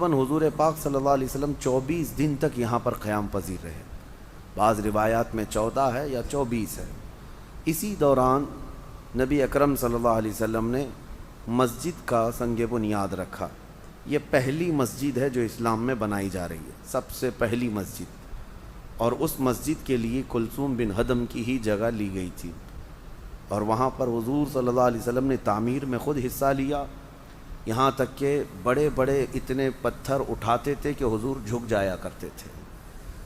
تقریباً حضور پاک صلی اللہ علیہ وسلم 24 دن تک یہاں پر قیام پذیر رہے، بعض روایات میں 14 ہے یا 24 ہے۔ اسی دوران نبی اکرم صلی اللہ علیہ وسلم نے مسجد کا سنگ بنیاد رکھا۔ یہ پہلی مسجد ہے جو اسلام میں بنائی جا رہی ہے، سب سے پہلی مسجد، اور اس مسجد کے لیے کلثوم بن ہدم کی ہی جگہ لی گئی تھی، اور وہاں پر حضور صلی اللہ علیہ وسلم نے تعمیر میں خود حصہ لیا، یہاں تک کہ بڑے بڑے اتنے پتھر اٹھاتے تھے کہ حضور جھک جایا کرتے تھے۔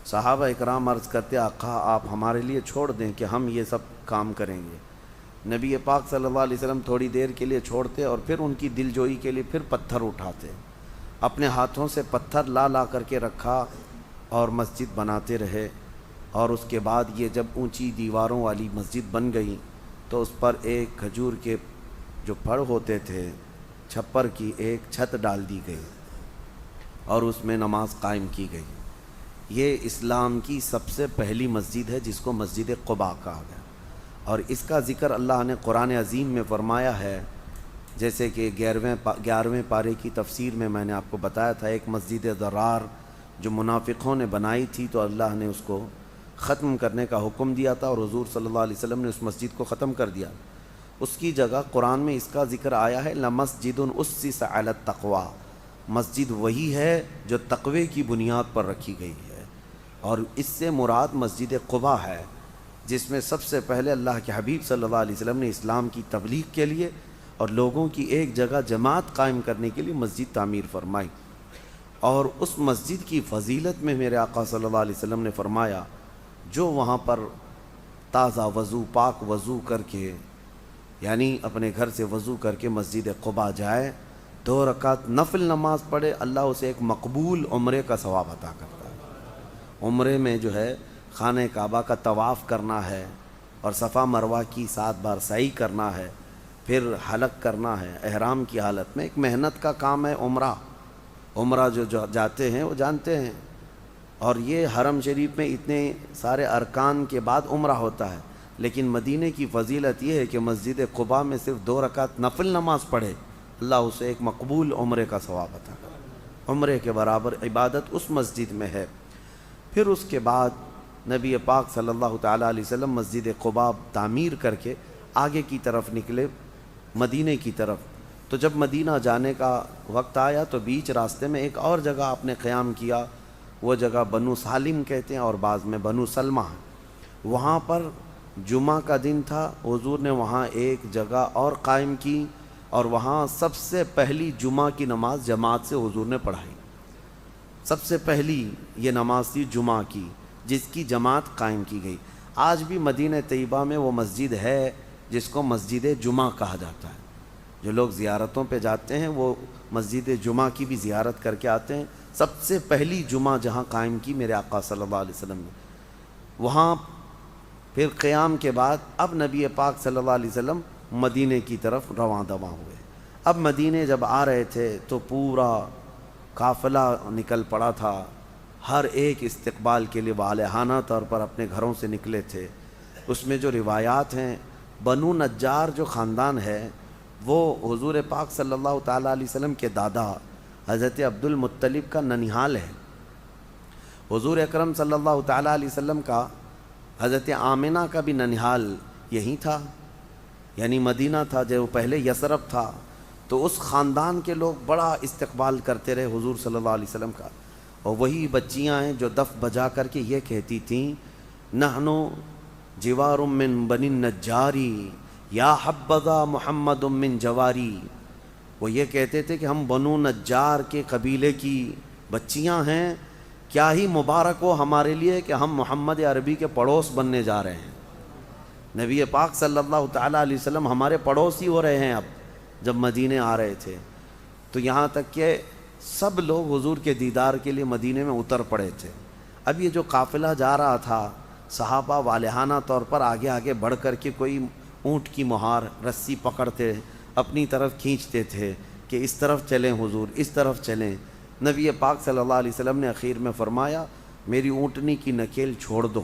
صحابہ اکرام عرض کرتے آقا آپ ہمارے لیے چھوڑ دیں کہ ہم یہ سب کام کریں گے۔ نبی پاک صلی اللہ علیہ وسلم تھوڑی دیر کے لیے چھوڑتے اور پھر ان کی دل جوئی کے لیے پھر پتھر اٹھاتے، اپنے ہاتھوں سے پتھر لا کر کے رکھا اور مسجد بناتے رہے۔ اور اس کے بعد یہ جب اونچی دیواروں والی مسجد بن گئی تو اس پر ایک کھجور کے جو پھڑ ہوتے تھے چھپر کی ایک چھت ڈال دی گئی اور اس میں نماز قائم کی گئی۔ یہ اسلام کی سب سے پہلی مسجد ہے جس کو مسجد قباء کہا گیا، اور اس کا ذکر اللہ نے قرآن عظیم میں فرمایا ہے، جیسے کہ 11ویں پارے کی تفسیر میں نے آپ کو بتایا تھا، ایک مسجد ضرار جو منافقوں نے بنائی تھی تو اللہ نے اس کو ختم کرنے کا حکم دیا تھا، اور حضور صلی اللہ علیہ وسلم نے اس مسجد کو ختم کر دیا۔ اس کی جگہ قرآن میں اس کا ذکر آیا ہے لَمَسْجِدٌ أُسِّسَ عَلَى التَّقْوَى، مسجد وہی ہے جو تقوی کی بنیاد پر رکھی گئی ہے، اور اس سے مراد مسجد قباء ہے، جس میں سب سے پہلے اللہ کے حبیب صلی اللہ علیہ وسلم نے اسلام کی تبلیغ کے لیے اور لوگوں کی ایک جگہ جماعت قائم کرنے کے لیے مسجد تعمیر فرمائی۔ اور اس مسجد کی فضیلت میں میرے آقا صلی اللہ علیہ وسلم نے فرمایا جو وہاں پر تازہ وضو پاک وضو کر کے، یعنی اپنے گھر سے وضو کر کے مسجد قباء جائے، 2 رکعت نفل نماز پڑھے، اللہ اسے ایک مقبول عمرے کا ثواب عطا کرتا ہے۔ عمرے میں جو ہے خانہ کعبہ کا طواف کرنا ہے اور صفا مروہ کی 7 بار سعی کرنا ہے، پھر حلق کرنا ہے احرام کی حالت میں، ایک محنت کا کام ہے عمرہ جو جاتے ہیں وہ جانتے ہیں، اور یہ حرم شریف میں اتنے سارے ارکان کے بعد عمرہ ہوتا ہے، لیکن مدینہ کی فضیلت یہ ہے کہ مسجد قباء میں صرف 2 رکعت نفل نماز پڑھے، اللہ اسے ایک مقبول عمرے کا ثواب عطا کرے۔ عمرے کے برابر عبادت اس مسجد میں ہے۔ پھر اس کے بعد نبی پاک صلی اللہ تعالیٰ علیہ وسلم مسجد قباء تعمیر کر کے آگے کی طرف نکلے مدینہ کی طرف، تو جب مدینہ جانے کا وقت آیا تو بیچ راستے میں ایک اور جگہ آپ نے قیام کیا، وہ جگہ بنو سالم کہتے ہیں اور بعض میں بنو سلمہ ہے۔ وہاں پر جمعہ کا دن تھا، حضور نے وہاں ایک جگہ اور قائم کی، اور وہاں سب سے پہلی جمعہ کی نماز جماعت سے حضور نے پڑھائی۔ سب سے پہلی یہ نماز تھی جمعہ کی جس کی جماعت قائم کی گئی۔ آج بھی مدینہ طیبہ میں وہ مسجد ہے جس کو مسجد جمعہ کہا جاتا ہے۔ جو لوگ زیارتوں پہ جاتے ہیں وہ مسجد جمعہ کی بھی زیارت کر کے آتے ہیں۔ سب سے پہلی جمعہ جہاں قائم کی میرے آقا صلی اللہ علیہ وسلم نے، وہاں پھر قیام کے بعد اب نبی پاک صلی اللہ علیہ وسلم مدینہ کی طرف رواں دواں ہوئے۔ اب مدینہ جب آ رہے تھے تو پورا قافلہ نکل پڑا تھا، ہر ایک استقبال کے لیے والہانہ طور پر اپنے گھروں سے نکلے تھے۔ اس میں جو روایات ہیں، بنو نجار جو خاندان ہے وہ حضور پاک صلی اللہ تعالیٰ علیہ وسلم کے دادا حضرت عبد المطلب کا ننیحال ہے۔ حضور اکرم صلی اللہ تعالیٰ علیہ وسلم کا حضرت آمنہ کا بھی ننیحال یہیں تھا، یعنی مدینہ تھا جو پہلے یثرب تھا۔ تو اس خاندان کے لوگ بڑا استقبال کرتے رہے حضور صلی اللہ علیہ وسلم کا، اور وہی بچیاں ہیں جو دف بجا کر کے یہ کہتی تھیں نحنو جوار من بنی النجاری یا حبذا محمد من جواری۔ وہ یہ کہتے تھے کہ ہم بنو نجار کے قبیلے کی بچیاں ہیں، کیا ہی مبارک ہو ہمارے لیے کہ ہم محمد عربی کے پڑوس بننے جا رہے ہیں۔ نبی پاک صلی اللہ تعالیٰ علیہ وسلم ہمارے پڑوسی ہو رہے ہیں۔ اب جب مدینے آ رہے تھے تو یہاں تک کہ سب لوگ حضور کے دیدار کے لیے مدینے میں اتر پڑے تھے۔ اب یہ جو قافلہ جا رہا تھا، صحابہ والہانہ طور پر آگے آگے بڑھ کر کے کوئی اونٹ کی مہار رسی پکڑتے اپنی طرف کھینچتے تھے کہ اس طرف چلیں حضور، اس طرف چلیں۔ نبی پاک صلی اللہ علیہ وسلم نے اخیر میں فرمایا میری اونٹنی کی نکیل چھوڑ دو،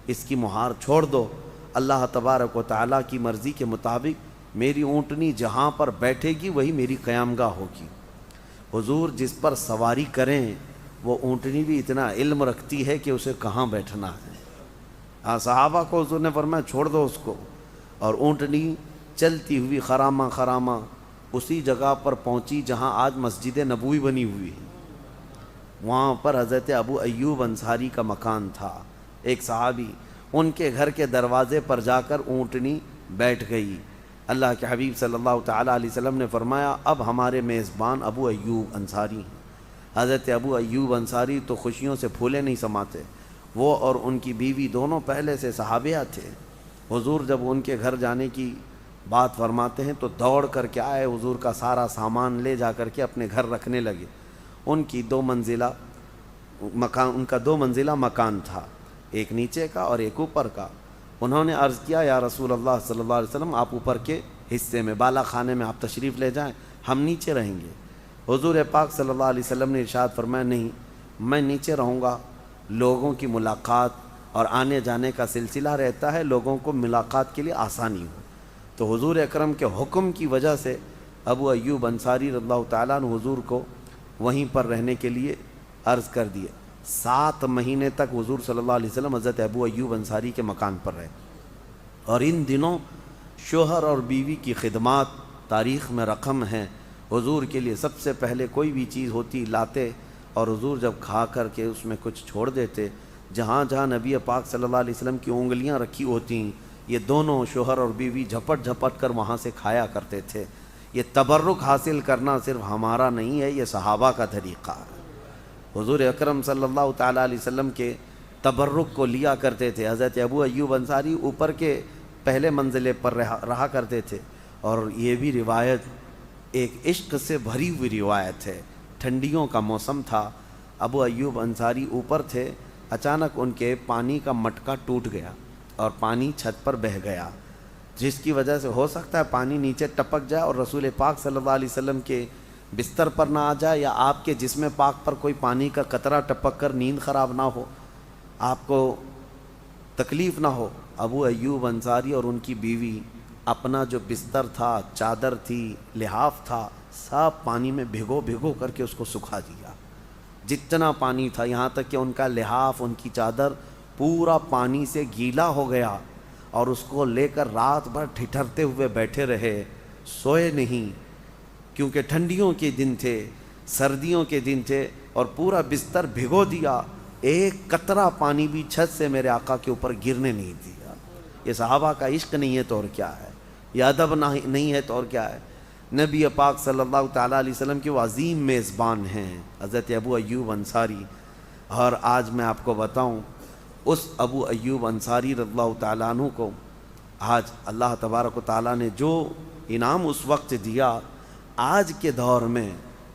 اس کی مہار چھوڑ دو، اللہ تبارک و تعالیٰ کی مرضی کے مطابق میری اونٹنی جہاں پر بیٹھے گی وہی میری قیامگاہ ہوگی۔ حضور جس پر سواری کریں وہ اونٹنی بھی اتنا علم رکھتی ہے کہ اسے کہاں بیٹھنا ہے۔ ہاں صحابہ کو حضور نے فرمایا چھوڑ دو اس کو، اور اونٹنی چلتی ہوئی خرامہ خرامہ اسی جگہ پر پہنچی جہاں آج مسجد نبوی بنی ہوئی ہے۔ وہاں پر حضرت ابو ایوب انصاری کا مکان تھا، ایک صحابی، ان کے گھر کے دروازے پر جا کر اونٹنی بیٹھ گئی۔ اللہ کے حبیب صلی اللہ تعالیٰ علیہ وسلم نے فرمایا اب ہمارے میزبان ابو ایوب انصاری ہیں۔ حضرت ابو ایوب انصاری تو خوشیوں سے پھولے نہیں سماتے، وہ اور ان کی بیوی دونوں پہلے سے صحابیہ تھے۔ حضور جب ان کے گھر جانے کی بات فرماتے ہیں تو دوڑ کر کے آئے، حضور کا سارا سامان لے جا کر کے اپنے گھر رکھنے لگے۔ ان کا دو منزلہ مکان تھا، ایک نیچے کا اور ایک اوپر کا۔ انہوں نے عرض کیا یا رسول اللہ صلی اللہ علیہ وسلم آپ اوپر کے حصے میں بالا خانے میں آپ تشریف لے جائیں، ہم نیچے رہیں گے۔ حضور پاک صلی اللہ علیہ وسلم نے ارشاد فرمایا نہیں، میں نیچے رہوں گا، لوگوں کی ملاقات اور آنے جانے کا سلسلہ رہتا ہے، لوگوں کو ملاقات کے لیے آسانی ہو۔ تو حضور اکرم کے حکم کی وجہ سے ابو ایوب انصاری رضی اللہ تعالیٰ عنہ حضور کو وہیں پر رہنے کے لیے عرض کر دیے۔ 7 مہینے تک حضور صلی اللہ علیہ وسلم حضرت ابو ایوب انصاری کے مکان پر رہے، اور ان دنوں شوہر اور بیوی کی خدمات تاریخ میں رقم ہیں۔ حضور کے لیے سب سے پہلے کوئی بھی چیز ہوتی لاتے، اور حضور جب کھا کر کے اس میں کچھ چھوڑ دیتے، جہاں جہاں نبی پاک صلی اللہ علیہ وسلم کی انگلیاں رکھی ہوتی یہ دونوں شوہر اور بیوی جھپٹ جھپٹ کر وہاں سے کھایا کرتے تھے۔ یہ تبرک حاصل کرنا صرف ہمارا نہیں ہے، یہ صحابہ کا طریقہ ہے۔ حضور اکرم صلی اللہ تعالیٰ علیہ وسلم کے تبرک کو لیا کرتے تھے۔ حضرت ابو ایوب انصاری اوپر کے پہلے منزلے پر رہا کرتے تھے، اور یہ بھی روایت ایک عشق سے بھری ہوئی روایت ہے۔ ٹھنڈیوں کا موسم تھا، ابو ایوب انصاری اوپر تھے، اچانک ان کے پانی کا مٹکا ٹوٹ گیا اور پانی چھت پر بہہ گیا، جس کی وجہ سے ہو سکتا ہے پانی نیچے ٹپک جائے اور رسول پاک صلی اللہ علیہ وسلم کے بستر پر نہ آ جائے، یا آپ کے جسم پاک پر کوئی پانی کا قطرہ ٹپک کر نیند خراب نہ ہو، آپ کو تکلیف نہ ہو۔ ابو ایوب انصاری اور ان کی بیوی اپنا جو بستر تھا، چادر تھی، لحاف تھا، سب پانی میں بھگو کر کے اس کو سکھا دیا، جتنا پانی تھا، یہاں تک کہ ان کا لحاف، ان کی چادر پورا پانی سے گیلا ہو گیا، اور اس کو لے کر رات بھر ٹھٹھرتے ہوئے بیٹھے رہے، سوئے نہیں، کیونکہ ٹھنڈیوں کے دن تھے، سردیوں کے دن تھے، اور پورا بستر بھگو دیا، ایک قطرہ پانی بھی چھت سے میرے آقا کے اوپر گرنے نہیں دیا۔ یہ صحابہ کا عشق نہیں ہے تو اور کیا ہے، یہ ادب نہیں ہے تو اور کیا ہے۔ نبی پاک صلی اللہ تعالیٰ علیہ وسلم کے وہ عظیم میزبان ہیں حضرت ابو ایوب انصاری۔ اور آج میں آپ کو بتاؤں، اس ابو ایوب انصاری رضی اللہ تعالیٰ عنہ کو آج اللہ تبارک و تعالیٰ نے جو انعام اس وقت دیا، آج کے دور میں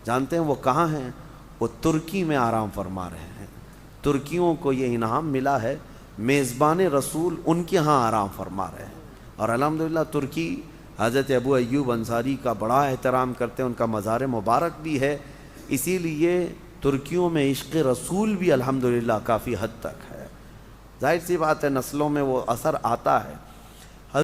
جانتے ہیں وہ کہاں ہیں؟ وہ ترکی میں آرام فرما رہے ہیں۔ ترکیوں کو یہ انعام ملا ہے، میزبان رسول ان کے ہاں آرام فرما رہے ہیں، اور الحمدللہ ترکی حضرت ابو ایوب انصاری کا بڑا احترام کرتے ہیں، ان کا مزار مبارک بھی ہے، اسی لیے ترکیوں میں عشق رسول بھی الحمدللہ کافی حد تک ہے۔ ظاہر سی بات ہے نسلوں میں وہ اثر آتا ہے۔